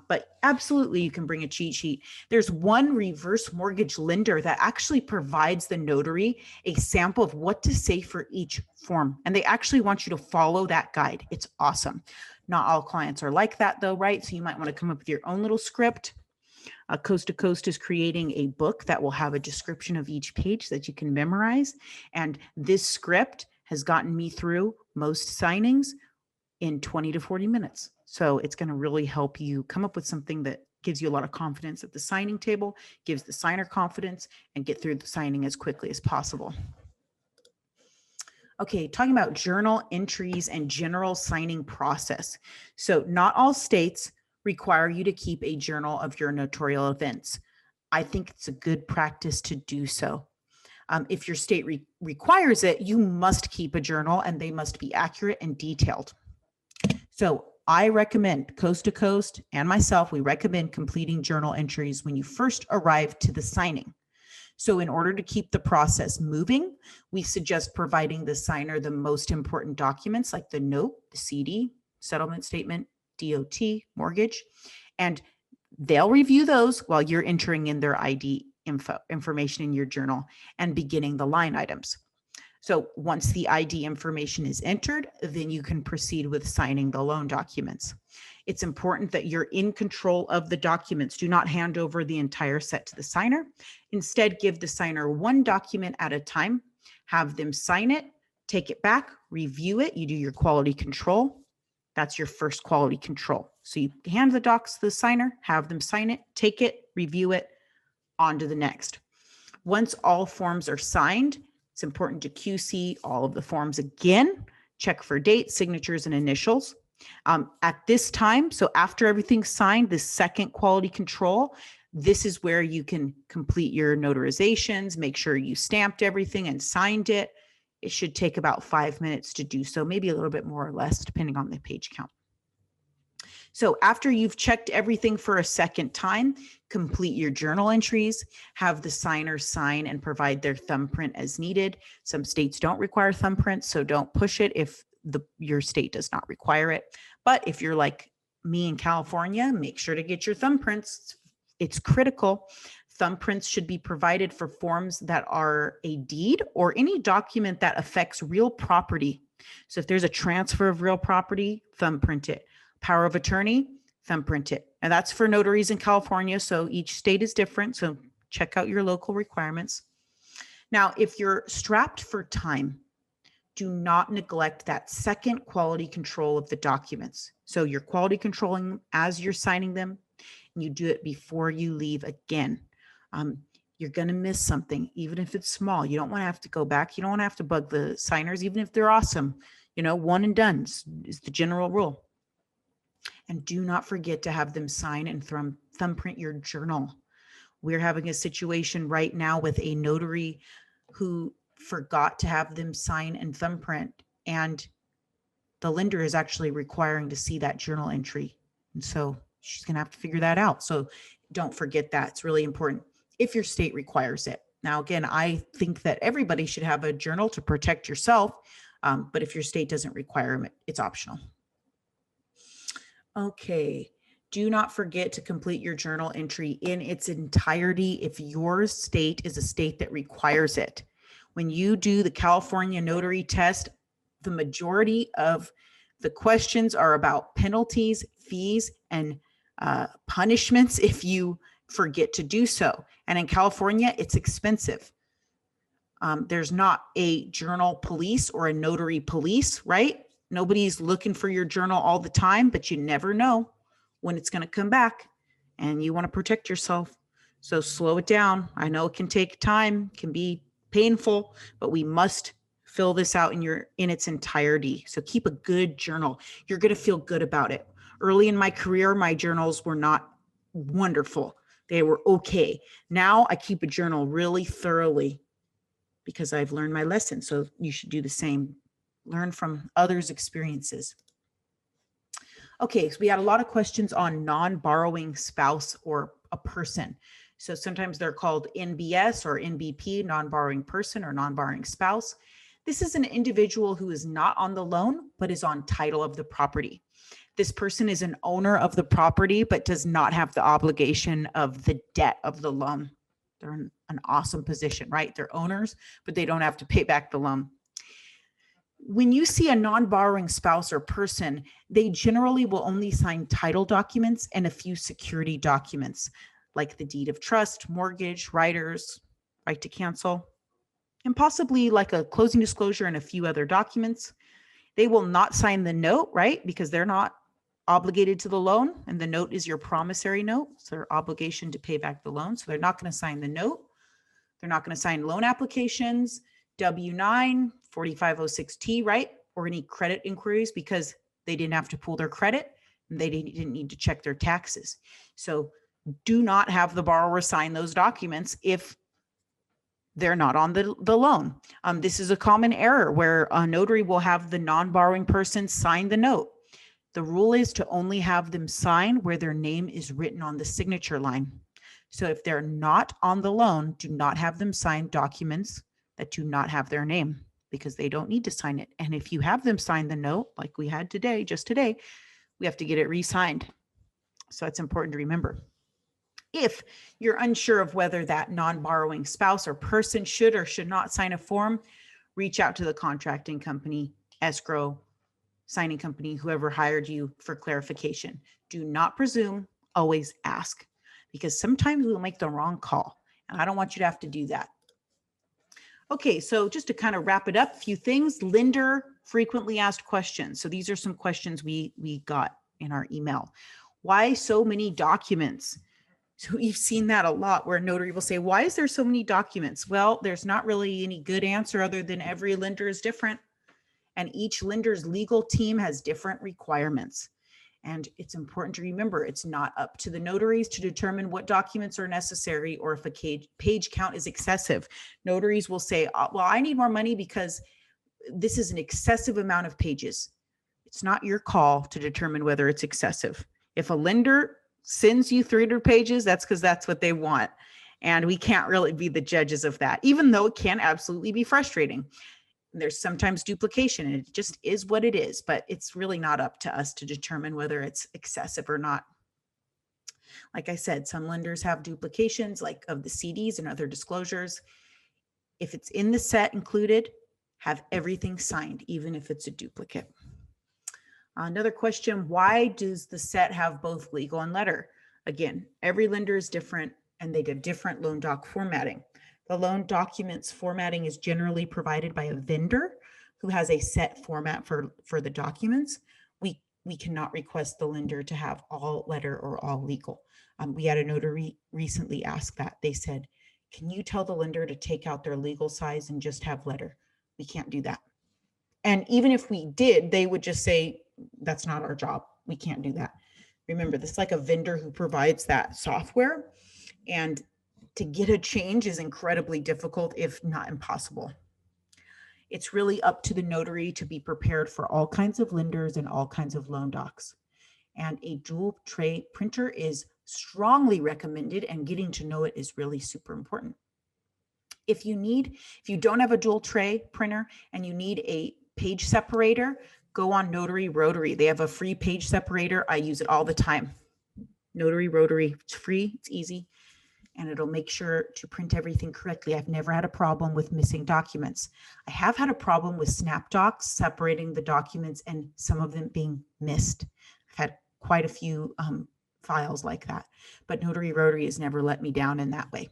But absolutely, you can bring a cheat sheet. There's one reverse mortgage lender that actually provides the notary a sample of what to say for each form. And they actually want you to follow that guide. It's awesome. Not all clients are like that though, right? So you might want to come up with your own little script. Coast to Coast is creating a book that will have a description of each page that you can memorize. And this script has gotten me through most signings in 20 to 40 minutes. So it's going to really help you come up with something that gives you a lot of confidence at the signing table, gives the signer confidence, and get through the signing as quickly as possible. Okay, talking about journal entries and general signing process. So not all states require you to keep a journal of your notarial events. I think it's a good practice to do so. If your state requires it, you must keep a journal and they must be accurate and detailed. So I recommend, Coast to Coast and myself, we recommend completing journal entries when you first arrive to the signing. So in order to keep the process moving, we suggest providing the signer the most important documents like the note, the CD, settlement statement, DOT, mortgage, and they'll review those while you're entering in their ID information in your journal and beginning the line items. So once the ID information is entered, then you can proceed with signing the loan documents. It's important that you're in control of the documents. Do not hand over the entire set to the signer. Instead, give the signer one document at a time, have them sign it, take it back, review it. You do your quality control. That's your first quality control. So you hand the docs to the signer, have them sign it, take it, review it, on to the next. Once all forms are signed, it's important to QC all of the forms again, check for dates, signatures, and initials. At this time, so after everything's signed, the second quality control, this is where you can complete your notarizations, make sure you stamped everything and signed it. It should take about 5 minutes to do so, maybe a little bit more or less, depending on the page count. So after you've checked everything for a second time, complete your journal entries, have the signer sign and provide their thumbprint as needed. Some states don't require thumbprints, so don't push it if your state does not require it. But if you're like me in California, make sure to get your thumbprints. It's critical. Thumbprints should be provided for forms that are a deed or any document that affects real property. So if there's a transfer of real property, thumbprint it. Power of attorney, thumbprint it. And that's for notaries in California. So each state is different. So check out your local requirements. Now, if you're strapped for time, do not neglect that second quality control of the documents. So you're quality controlling as you're signing them, and you do it before you leave again. You're going to miss something, even if it's small. You don't want to have to go back. You don't want to have to bug the signers, even if they're awesome. One and done is the general rule. And do not forget to have them sign and thumbprint your journal. We're having a situation right now with a notary who forgot to have them sign and thumbprint, and the lender is actually requiring to see that journal entry. And so she's going to have to figure that out. So don't forget that. It's really important if your state requires it. Now, again, I think that everybody should have a journal to protect yourself. But if your state doesn't require it, it's optional. Okay. Do not forget to complete your journal entry in its entirety if your state is a state that requires it. When you do the California notary test, the majority of the questions are about penalties, fees, and punishments if you forget to do so. And in California, it's expensive. There's not a journal police or a notary police, right? Nobody's looking for your journal all the time, but you never know when it's going to come back, and you want to protect yourself. So slow it down. I know it can take time, can be painful, but we must fill this out in its entirety. So keep a good journal. You're going to feel good about it. Early in my career, my journals were not wonderful. They were okay. Now I keep a journal really thoroughly because I've learned my lesson. So you should do the same. Learn from others' experiences. Okay, so we had a lot of questions on non-borrowing spouse or a person. So sometimes they're called NBS or NBP, non-borrowing person or non-borrowing spouse. This is an individual who is not on the loan, but is on title of the property. This person is an owner of the property, but does not have the obligation of the debt of the loan. They're in an awesome position, right? They're owners, but they don't have to pay back the loan. When you see a non-borrowing spouse or person, they generally will only sign title documents and a few security documents, like the deed of trust, mortgage, riders, right to cancel, and possibly like a closing disclosure and a few other documents. They will not sign the note, right? Because they're not obligated to the loan, and the note is your promissory note. It's their obligation to pay back the loan. So they're not going to sign the note. They're not going to sign loan applications, W-9, 4506T, right? Or any credit inquiries, because they didn't have to pull their credit and they didn't need to check their taxes. So do not have the borrower sign those documents if they're not on the loan. This is a common error where a notary will have the non-borrowing person sign the note. The rule is to only have them sign where their name is written on the signature line. So if they're not on the loan, do not have them sign documents that do not have their name, because they don't need to sign it. And if you have them sign the note, like we had today, just today, we have to get it re-signed. So it's important to remember. If you're unsure of whether that non-borrowing spouse or person should or should not sign a form, reach out to the contracting company, escrow, signing company, whoever hired you for clarification. Do not presume, always ask, because sometimes we'll make the wrong call, and I don't want you to have to do that. Okay, so just to kind of wrap it up, a few things. Lender frequently asked questions. So these are some questions we got in our email. Why so many documents? So we've seen that a lot where a notary will say, why is there so many documents? Well, there's not really any good answer other than every lender is different. And each lender's legal team has different requirements. And it's important to remember, it's not up to the notaries to determine what documents are necessary or if a page count is excessive. Notaries will say, well, I need more money because this is an excessive amount of pages. It's not your call to determine whether it's excessive. If a lender sends you 300 pages, that's because that's what they want. And we can't really be the judges of that, even though it can absolutely be frustrating. There's sometimes duplication, and it just is what it is, but it's really not up to us to determine whether it's excessive or not. Like I said, some lenders have duplications like of the CDs and other disclosures. If it's in the set included, have everything signed, even if it's a duplicate. Another question, why does the set have both legal and letter? Again, every lender is different and they do different loan doc formatting. The loan documents formatting is generally provided by a vendor who has a set format for the documents. We cannot request the lender to have all letter or all legal. We had a notary recently ask that. They said, can you tell the lender to take out their legal size and just have letter? We can't do that. And even if we did, they would just say, that's not our job. We can't do that. Remember, this is like a vendor who provides that software, and to get a change is incredibly difficult, if not impossible. It's really up to the notary to be prepared for all kinds of lenders and all kinds of loan docs. And a dual tray printer is strongly recommended, and getting to know it is really super important. If you don't have a dual tray printer and you need a page separator, go on Notary Rotary. They have a free page separator. I use it all the time. Notary Rotary, it's free, it's easy, and it'll make sure to print everything correctly. I've never had a problem with missing documents. I have had a problem with SnapDocs separating the documents and some of them being missed. I've had quite a few files like that, but Notary Rotary has never let me down in that way.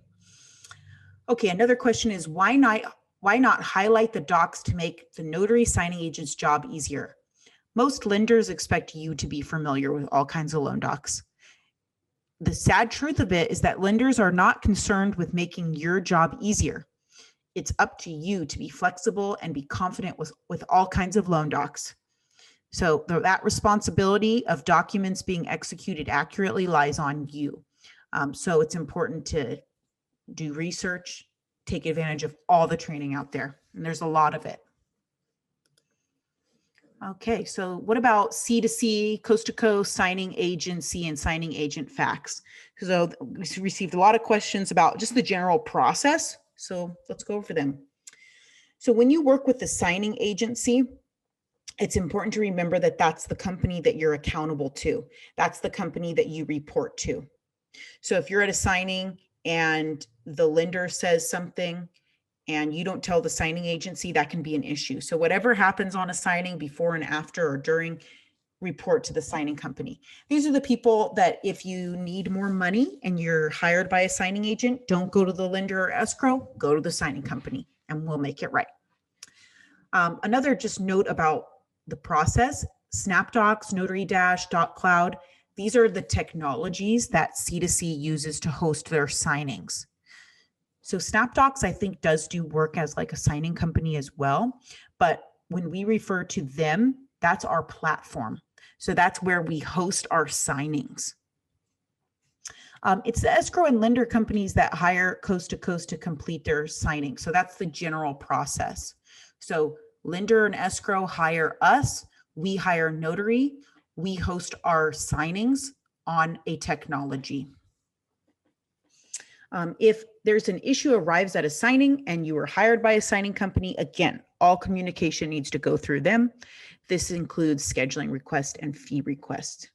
Okay, another question is why not highlight the docs to make the notary signing agent's job easier? Most lenders expect you to be familiar with all kinds of loan docs. The sad truth of it is that lenders are not concerned with making your job easier. It's up to you to be flexible and be confident with all kinds of loan docs. So that responsibility of documents being executed accurately lies on you. So it's important to do research, take advantage of all the training out there, and there's a lot of it. Okay, so what about C2C, coast to coast, signing agency, and signing agent facts? So we received a lot of questions about just the general process. So let's go over them. So when you work with the signing agency, it's important to remember that that's the company that you're accountable to. That's the company that you report to. So if you're at a signing and the lender says something and you don't tell the signing agency, that can be an issue. So whatever happens on a signing before and after or during, report to the signing company. These are the people that if you need more money and you're hired by a signing agent, don't go to the lender or escrow, go to the signing company and we'll make it right. Another just note about the process, SnapDocs, Notary Dash, DocCloud, these are the technologies that C2C uses to host their signings. So SnapDocs, I think, does do work as like a signing company as well. But when we refer to them, that's our platform. So that's where we host our signings. It's the escrow and lender companies that hire coast to coast to complete their signing. So that's the general process. So lender and escrow hire us, we hire notary, we host our signings on a technology. If there's an issue arrives at a signing and you were hired by a signing company, again, all communication needs to go through them. This includes scheduling requests and fee requests.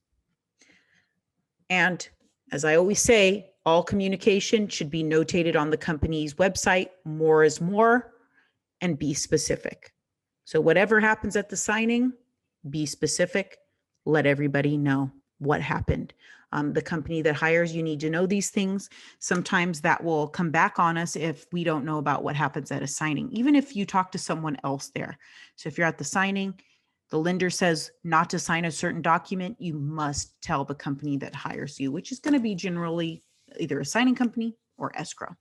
And as I always say, all communication should be notated on the company's website. More is more, and be specific. So whatever happens at the signing, be specific, let everybody know what happened. The company that hires you need to know these things. Sometimes that will come back on us if we don't know about what happens at a signing, even if you talk to someone else there. So if you're at the signing, the lender says not to sign a certain document, you must tell the company that hires you, which is going to be generally either a signing company or escrow.